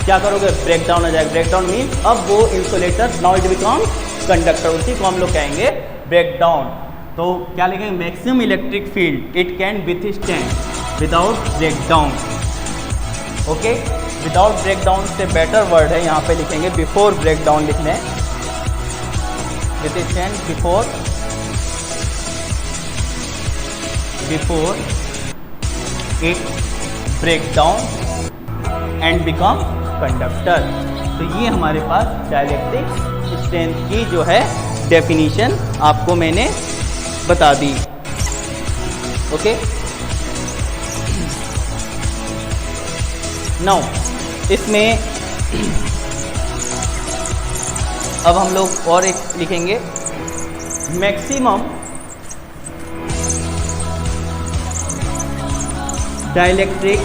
क्या करोगे? ब्रेकडाउन हो जाएगा। ब्रेकडाउन मीन्स अब वो insulator now it becomes conductor, उसी को हम लोग कहेंगे ब्रेकडाउन। तो क्या लिखेंगे? Maximum electric field it can withstand without breakdown. Okay, without breakdown से बेटर वर्ड है, यहाँ पे लिखेंगे बिफोर ब्रेकडाउन लिख लें, withstand before it break down and become conductor। तो ये हमारे पास डाइलेक्ट्रिक स्ट्रेंथ की जो है डेफिनेशन आपको मैंने बता दी। ओके, नाउ इसमें अब हम लोग और एक लिखेंगे, maximum dielectric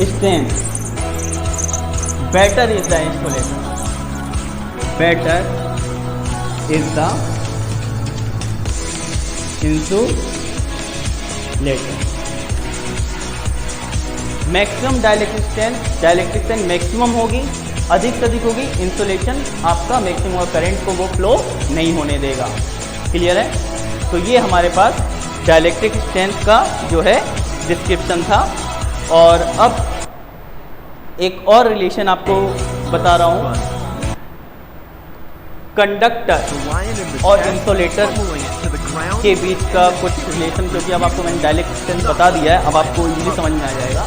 strength, better is the insulator, better is the insulator. Maximum dielectric strength maximum होगी, अधिक से अधिक होगी, इंसुलेशन आपका मैक्सिमम और करंट को वो फ्लो नहीं होने देगा। क्लियर है? तो ये हमारे पास डाइलेक्ट्रिक स्ट्रेंथ का जो है डिस्क्रिप्शन था। और अब एक और रिलेशन आपको बता रहा हूँ, कंडक्टर और इंसुलेटर के बीच का कुछ रिलेशन, क्योंकि अब आपको मैंने डायरेक्ट डिस्टेंस बता दिया है, अब आपको इजीली समझ में आ जाएगा।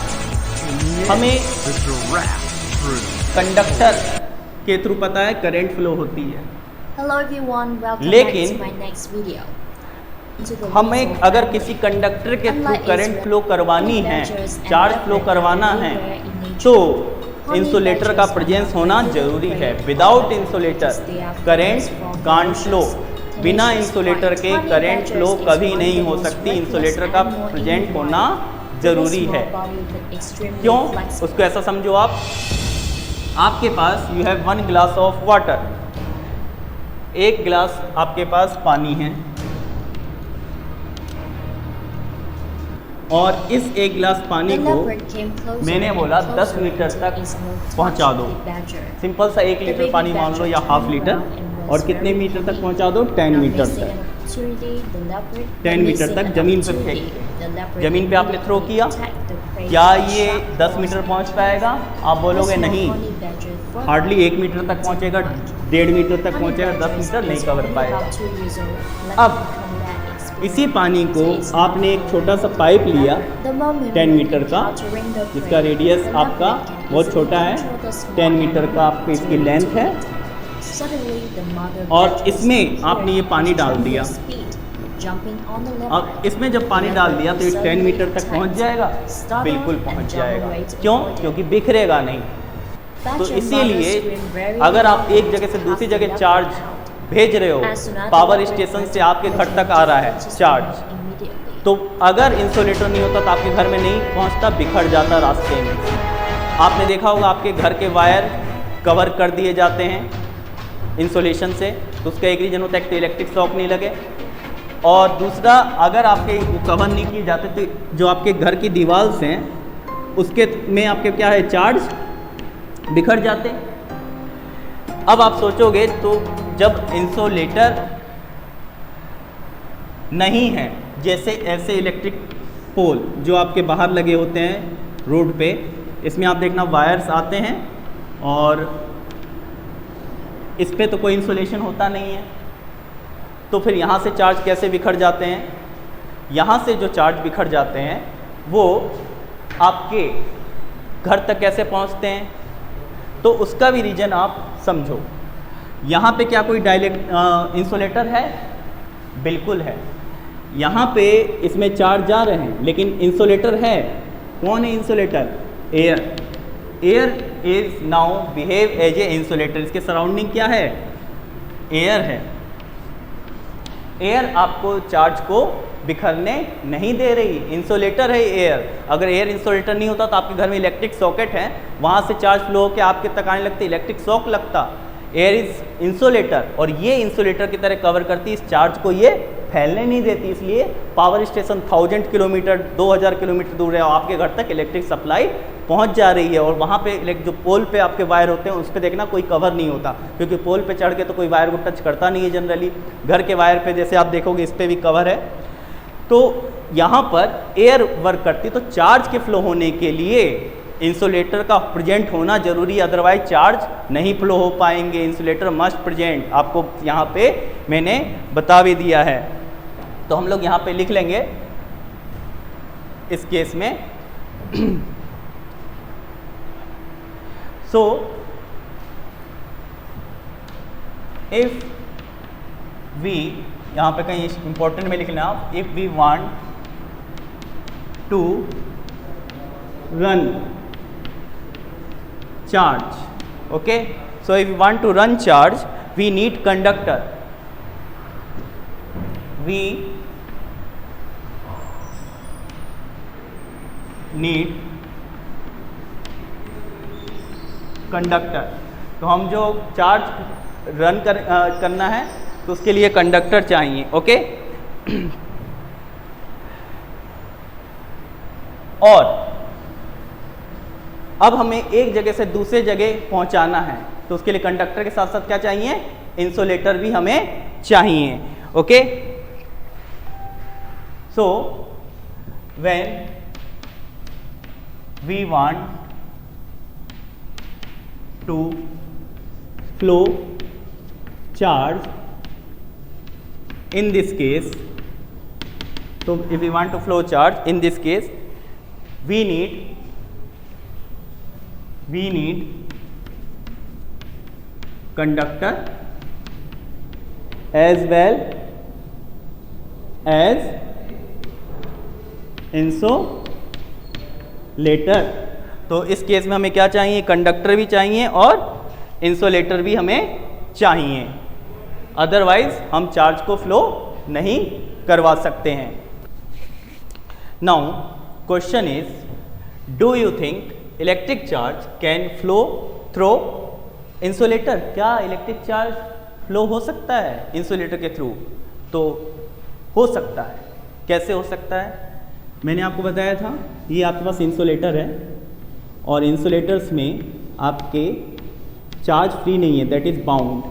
हमें कंडक्टर के थ्रू पता है करंट फ्लो होती है, Hello everyone, welcome लेकिन back to my next video. हमें अगर किसी कंडक्टर के थ्रू करंट फ्लो करवानी है, चार्ज फ्लो करवाना है, तो इंसुलेटर का प्रेजेंस होना जरूरी है। Without insulator current can't flow, बिना इंसुलेटर के करंट फ्लो कभी नहीं हो सकती। इंसुलेटर का प्रेजेंट होना जरूरी है। क्यों? उसको ऐसा समझो, आपके पास you have 1 glass of water, एक गिलास आपके पास पानी है, और इस एक गिलास पानी को मैंने बोला 10 मीटर तक पहुंचा दो। सिंपल सा 1 लीटर पानी मान लो या हाफ लीटर, और कितने मीटर तक पहुंचा दो? 10 मीटर तक। 10 मीटर तक जमीन पे फेंक, जमीन पे आपने थ्रो किया, क्या ये 10 मीटर पहुंच पाएगा? आप बोलोगे नहीं, हार्डली 1 मीटर तक पहुंचेगा, 1.5 मीटर तक पहुंचेगा, 10 मीटर नहीं कवर पाएगा। अब इसी पानी को आपने एक छोटा सा पाइप लिया 10 मीटर का, जिसका रेडियस आपका बहुत छोटा है, 10 मीटर का आपकी इसकी लेंथ है, और इसमें आपने ये पानी डाल दिया। अब इसमें जब पानी डाल दिया तो ये 10 मीटर तक पहुंच जाएगा? बिल्कुल पहुंच जाएगा। क्यों? क्योंकि बिखरेगा नहीं। तो इसीलिए अगर आप एक जगह से दूसरी जगह चार्ज भेज रहे हो, पावर स्टेशन से आपके घर तक आ रहा है चार्ज, तो अगर इंसुलेटर नहीं होता तो आपके घर में नहीं पहुंचता, बिखर जाता रास्ते में। आपने देखा होगा आपके घर के वायर कवर कर दिए जाते हैं इंसुलेशन से, तो उसका एक रीज़न होता है कि इलेक्ट्रिक शॉक नहीं लगे, और दूसरा अगर आपके कवर नहीं किए जाते तो जो आपके घर की दीवार हैं उसके में आपके क्या है, चार्ज बिखर जाते। अब आप सोचोगे तो जब इंसुलेटर नहीं है, जैसे ऐसे इलेक्ट्रिक पोल जो आपके बाहर लगे होते हैं रोड पे, इसमें आप देखना वायर्स आते हैं और इस पे तो कोई इंसुलेशन होता नहीं है, तो फिर यहाँ से चार्ज कैसे बिखर जाते हैं? यहाँ से जो चार्ज बिखर जाते हैं वो आपके घर तक कैसे पहुँचते हैं? तो उसका भी रीज़न आप समझो। यहाँ पे क्या कोई डायरेक्ट इंसुलेटर है? बिल्कुल है। यहाँ पे इसमें चार्ज जा रहे हैं, लेकिन इंसुलेटर है। कौन है insulator? Air. Air is now behave as a insulator. इसके सराउंडिंग क्या है? एयर है। एयर आपको चार्ज को बिखरने नहीं दे रही, इंसुलेटर है एयर। अगर एयर इंसुलेटर नहीं होता तो आपके घर में इलेक्ट्रिक सॉकेट है, वहाँ से चार्ज फ्लो होकर आपके तक आने लगती, इलेक्ट्रिक शॉक लगता। एयर इज इंसुलेटर, और ये इंसुलेटर की तरह कवर करती, इस चार्ज को ये फैलने नहीं देती। इसलिए पावर स्टेशन 1000 किलोमीटर 2000 किलोमीटर दूर है, आपके घर तक इलेक्ट्रिक सप्लाई पहुंच जा रही है, और वहाँ पे जो पोल पे आपके वायर होते हैं उस पर देखना कोई कवर नहीं होता, क्योंकि पोल पे चढ़ के तो कोई वायर को टच करता नहीं है जनरली। घर के वायर पे जैसे आप देखोगे इस पर भी कवर है। तो यहाँ पर एयर वर्क करती, तो चार्ज के फ्लो होने के लिए इंसुलेटर का प्रेजेंट होना जरूरी है, अदरवाइज चार्ज नहीं फ्लो हो पाएंगे। इंसुलेटर मस्ट प्रेजेंट, आपको यहाँ पे मैंने बता भी दिया है। तो हम लोग यहाँ पे लिख लेंगे इस केस में सो इफ वी, यहाँ पे कहीं इंपॉर्टेंट में लिखना आप, if we want to run charge, okay, so if we want to run charge we need conductor, we need conductor. तो हम जो चार्ज रन करना है तो उसके लिए कंडक्टर चाहिए, ओके। और अब हमें एक जगह से दूसरे जगह पहुंचाना है, तो उसके लिए कंडक्टर के साथ साथ क्या चाहिए? इंसुलेटर भी हमें चाहिए, okay. So when we want to flow charge in this case, so if we want to flow charge in this case, we need conductor as well as insulator. तो इस केस में हमें क्या चाहिए, कंडक्टर भी चाहिए और इंसुलेटर भी हमें चाहिए, अदरवाइज हम चार्ज को फ्लो नहीं करवा सकते हैं. Now question is, do you think electric charge can flow through insulator? क्या इलेक्ट्रिक चार्ज फ्लो हो सकता है इंसुलेटर के थ्रू? तो हो सकता है. कैसे हो सकता है? मैंने आपको बताया था, ये आपके पास इंसुलेटर है और इंसुलेटर्स में आपके चार्ज फ्री नहीं है, दैट इज़ बाउंड.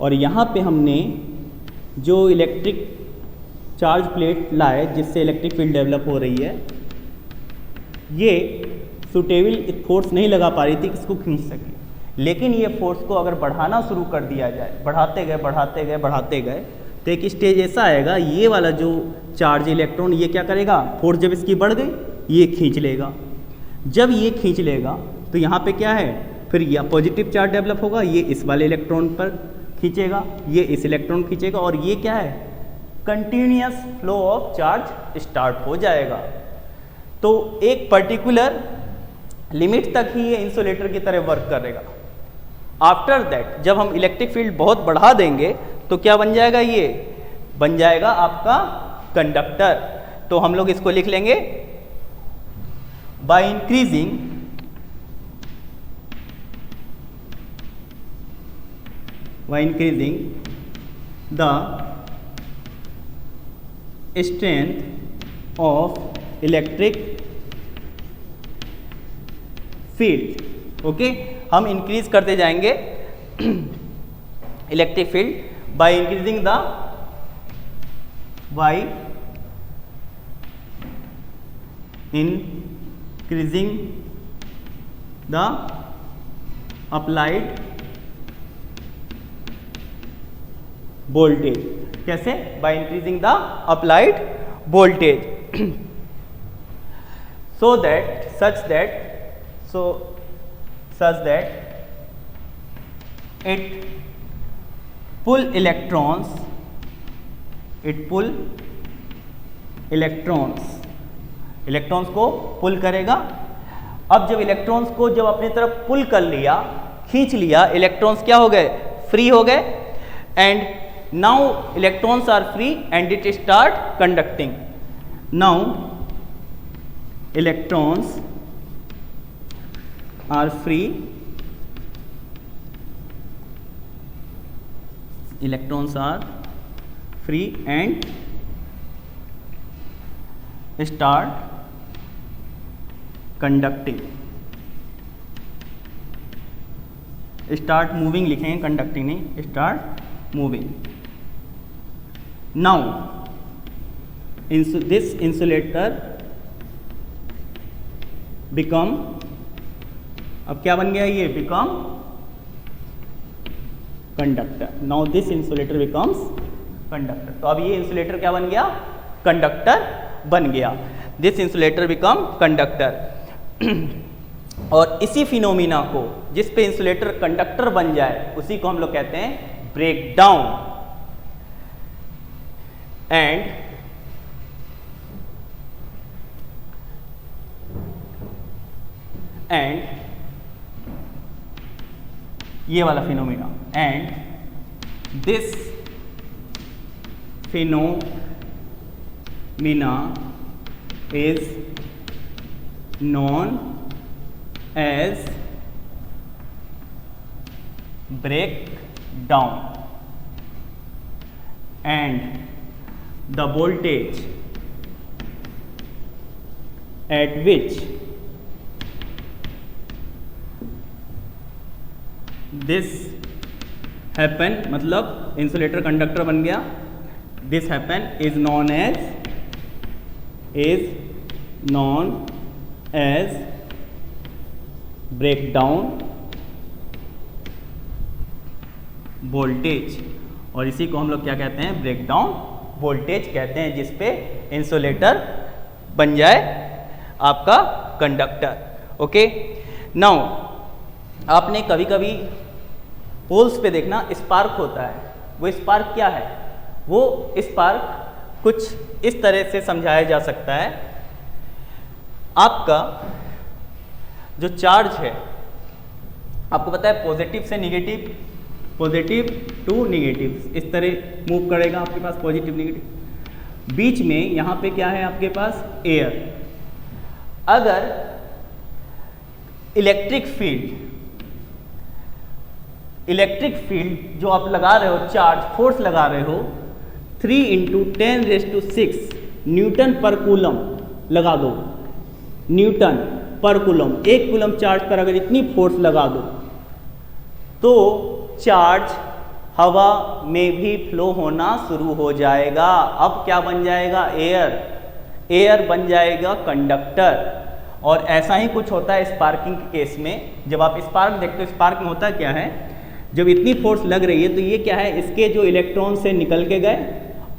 और यहाँ पे हमने जो इलेक्ट्रिक चार्ज प्लेट लाए जिससे इलेक्ट्रिक फील्ड डेवलप हो रही है, ये सुटेबल फोर्स नहीं लगा पा रही थी कि इसको खींच सके. लेकिन ये फोर्स को अगर बढ़ाना शुरू कर दिया जाए, बढ़ाते गए तो एक स्टेज ऐसा आएगा, ये वाला जो चार्ज इलेक्ट्रॉन ये क्या करेगा, फोर्स जब इसकी बढ़ गई ये खींच लेगा. जब ये खींच लेगा तो यहाँ पे क्या है, फिर यह पॉजिटिव चार्ज डेवलप होगा, ये इस वाले इलेक्ट्रॉन पर खींचेगा, ये इस इलेक्ट्रॉन खींचेगा और ये क्या है, continuous flow of charge start हो जाएगा. तो एक पर्टिकुलर लिमिट तक ही ये इंसुलेटर की तरह वर्क करेगा. आफ्टर दैट जब हम इलेक्ट्रिक फील्ड बहुत बढ़ा देंगे तो क्या बन जाएगा, ये बन जाएगा आपका कंडक्टर. तो हम लोग इसको लिख लेंगे, by increasing the strength of electric field. Okay, हम इंक्रीज करते जाएंगे electric field by increasing the applied voltage. कैसे? By increasing the applied voltage such that it pull electrons को पुल करेगा. अब जब इलेक्ट्रॉन्स को जब अपनी तरफ पुल कर लिया, खींच लिया, इलेक्ट्रॉन्स क्या हो गए, फ्री हो गए. And now electrons are free and it start conducting. Now electrons are free and start conducting. start moving लिखेंगे, conducting नहीं, start moving. now this insulator become, अब क्या बन गया, ये become conductor. now this insulator becomes conductor. तो अब ये इंसुलेटर क्या बन गया, कंडक्टर बन गया. this insulator become conductor. और इसी फिनोमिना को, जिस पे इंसुलेटर कंडक्टर बन जाए, उसी को हम लोग कहते हैं ब्रेक डाउन. एंड ये वाला phenomena, and this phenomena is known as break down. And the voltage at which this happen, मतलब इंसुलेटर कंडक्टर बन गया, this happen is known as break down voltage, और इसी को हम लोग क्या कहते हैं, ब्रेकडाउन वोल्टेज कहते हैं, जिस पे इंसुलेटर बन जाए आपका कंडक्टर। ओके, नाउ आपने कभी कभी पोल्स पे देखना स्पार्क होता है, वो स्पार्क क्या है, वो स्पार्क कुछ इस तरह से समझाया जा सकता है। आपका जो चार्ज है, आपको पता है पॉजिटिव से निगेटिव, पॉजिटिव टू निगेटिव, इस तरह मूव करेगा आपके पास पॉजिटिव निगेटिव। बीच में यहाँ पे क्या है आपके पास, एयर। अगर इलेक्ट्रिक फील्ड जो आप लगा रहे हो, चार्ज फोर्स लगा रहे हो, 3 × 10⁶ न्यूटन पर कूलम लगा दो, न्यूटन पर कूलम, 1 कूलम चार्ज पर अगर इतनी फोर्स लगा दो तो चार्ज हवा में भी फ्लो होना शुरू हो जाएगा। अब क्या बन जाएगा, एयर बन जाएगा कंडक्टर। और ऐसा ही कुछ होता है स्पार्किंग के केस में। जब आप स्पार्क देखते हो, स्पार्क में होता क्या है, जब इतनी फोर्स लग रही है तो ये क्या है, इसके जो इलेक्ट्रॉन से निकल के गए,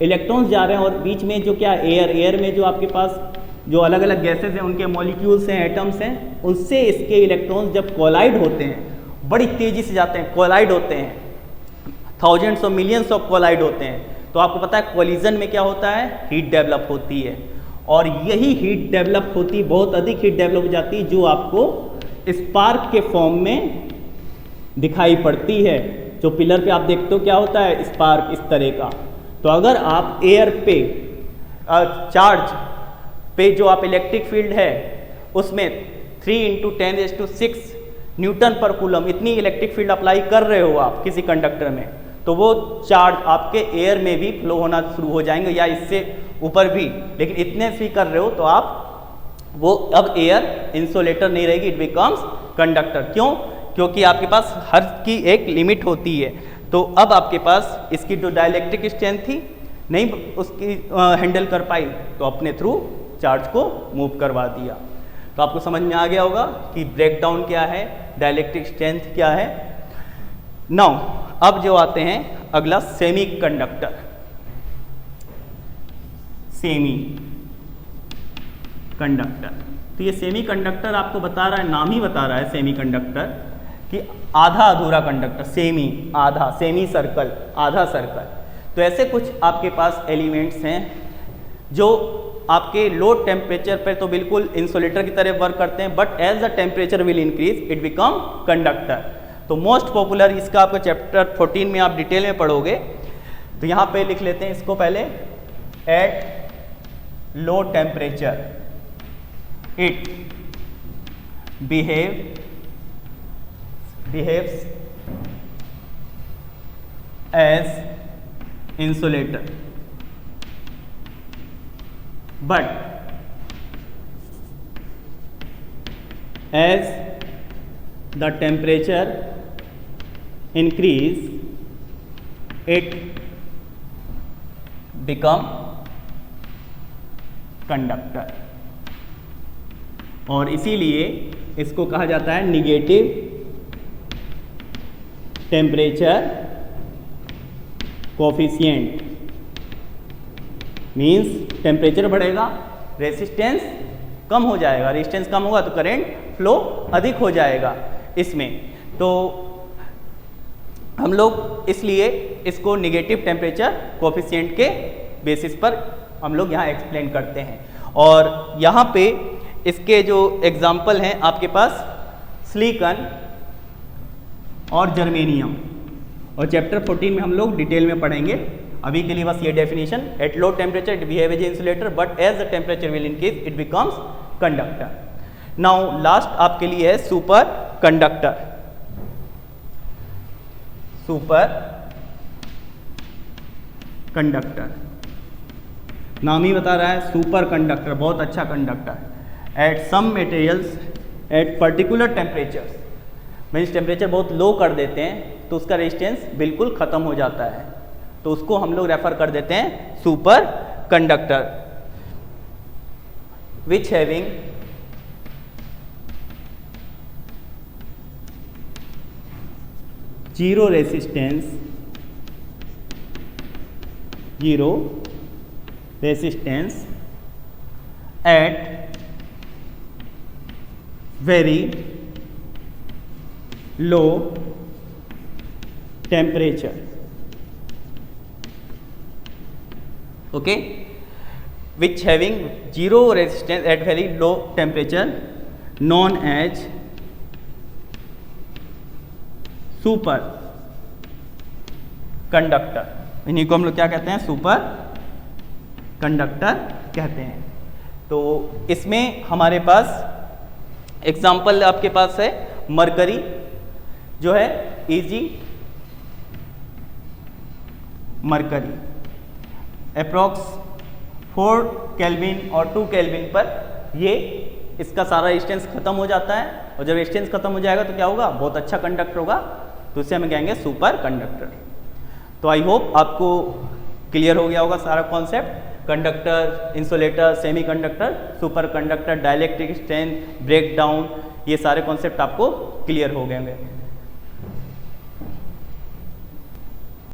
इलेक्ट्रॉन्स जा रहे हैं, और बीच में जो क्या एयर में जो आपके पास जो अलग अलग गैसेज हैं, उनके मॉलिक्यूल्स हैं, एटम्स हैं, उनसे इसके इलेक्ट्रॉन्स जब कोलाइड होते हैं, बड़ी तेज़ी से जाते हैं, कोलाइड होते हैं, थाउजेंड्स और मिलियंस ऑफ कोलाइड होते हैं, तो आपको पता है कोलिजन में क्या होता है, हीट डेवलप होती है। और यही हीट डेवलप होती, बहुत अधिक हीट डेवलप हो जाती है, जो आपको स्पार्क के फॉर्म में दिखाई पड़ती है। जो पिलर पे आप देखते हो क्या होता है, स्पार्क इस तरह का। तो अगर आप एयर पे चार्ज पे जो आप इलेक्ट्रिक फील्ड है उसमें 3 × 10⁶ न्यूटन पर कूलम इतनी इलेक्ट्रिक फील्ड अप्लाई कर रहे हो आप किसी कंडक्टर में, तो वो चार्ज आपके एयर में भी फ्लो होना शुरू हो जाएंगे, या इससे ऊपर भी। लेकिन इतने से कर रहे हो तो आप वो अब एयर इंसुलेटर नहीं रहेगी, इट बिकम्स कंडक्टर। क्यों? क्योंकि आपके पास हर की एक लिमिट होती है। तो अब आपके पास इसकी जो डाइलेक्ट्रिक स्ट्रेंथ थी नहीं उसकी हैंडल कर पाई, तो अपने थ्रू चार्ज को मूव करवा दिया। तो आपको समझ में आ गया होगा कि ब्रेकडाउन क्या है, डाइलेक्ट्रिक स्ट्रेंथ क्या है। नाउ अब जो आते हैं अगला, सेमी कंडक्टर। सेमी कंडक्टर, तो ये सेमी कंडक्टर आपको बता रहा है, नाम ही बता रहा है सेमी कंडक्टर कि आधा अधूरा कंडक्टर, सेमी आधा, सेमी सर्कल आधा सर्कल। तो ऐसे कुछ आपके पास एलिमेंट्स हैं जो आपके लो टेम्परेचर पर तो बिल्कुल इंसुलेटर की तरह वर्क करते हैं, but as the temperature will increase it become conductor. तो मोस्ट पॉपुलर इसका आपको चैप्टर 14 में आप डिटेल में पढ़ोगे। तो यहाँ पे लिख लेते हैं इसको पहले, eight low temperature it behaves as insulator, but as the temperature increase it become conductor। और इसीलिए इसको कहा जाता है negative temperature coefficient. Means temperature बढ़ेगा, रेसिस्टेंस कम हो जाएगा, रेजिस्टेंस कम होगा तो करंट फ्लो अधिक हो जाएगा इसमें। तो हम लोग इसलिए इसको निगेटिव टेम्परेचर कोफिशिएंट के बेसिस पर हम लोग यहाँ एक्सप्लेन करते हैं। और यहाँ पे इसके जो एग्जाम्पल हैं आपके पास सिलिकॉन और जर्मेनियम, और चैप्टर 14 में हम लोग डिटेल में पढ़ेंगे। अभी के लिए बस ये definition, at low temperature it behave as insulator but as the temperature will increase it becomes conductor. Now last आपके लिए है सुपर कंडक्टर। सुपर कंडक्टर नाम ही बता रहा है, सुपर कंडक्टर, बहुत अच्छा conductor. At some materials at particular temperatures, means temperature बहुत लो कर देते हैं तो उसका रेजिस्टेंस बिल्कुल ख़त्म हो जाता है, तो उसको हम लोग रेफर कर देते हैं super conductor. Which having zero resistance zero resistance at very low temperature. Okay, which having zero resistance at very low temperature, known as super conductor. इन्हीं को हम लोग क्या कहते हैं? सुपर कंडक्टर कहते हैं. तो इसमें हमारे पास एग्जाम्पल आपके पास है मरकरी जो है इजी मरकरी अप्रॉक्स 4 केल्विन और 2 केल्विन पर ये इसका सारा रेजिस्टेंस खत्म हो जाता है. और जब रेजिस्टेंस खत्म हो जाएगा तो क्या होगा? बहुत अच्छा कंडक्टर होगा. तो इसे हम कहेंगे सुपर कंडक्टर. तो आई होप आपको क्लियर हो गया होगा सारा concept. Conductor, insulator, semi conductor, super conductor, dielectric strength, break down, ये सारे कॉन्सेप्ट आपको क्लियर हो गए होंगे.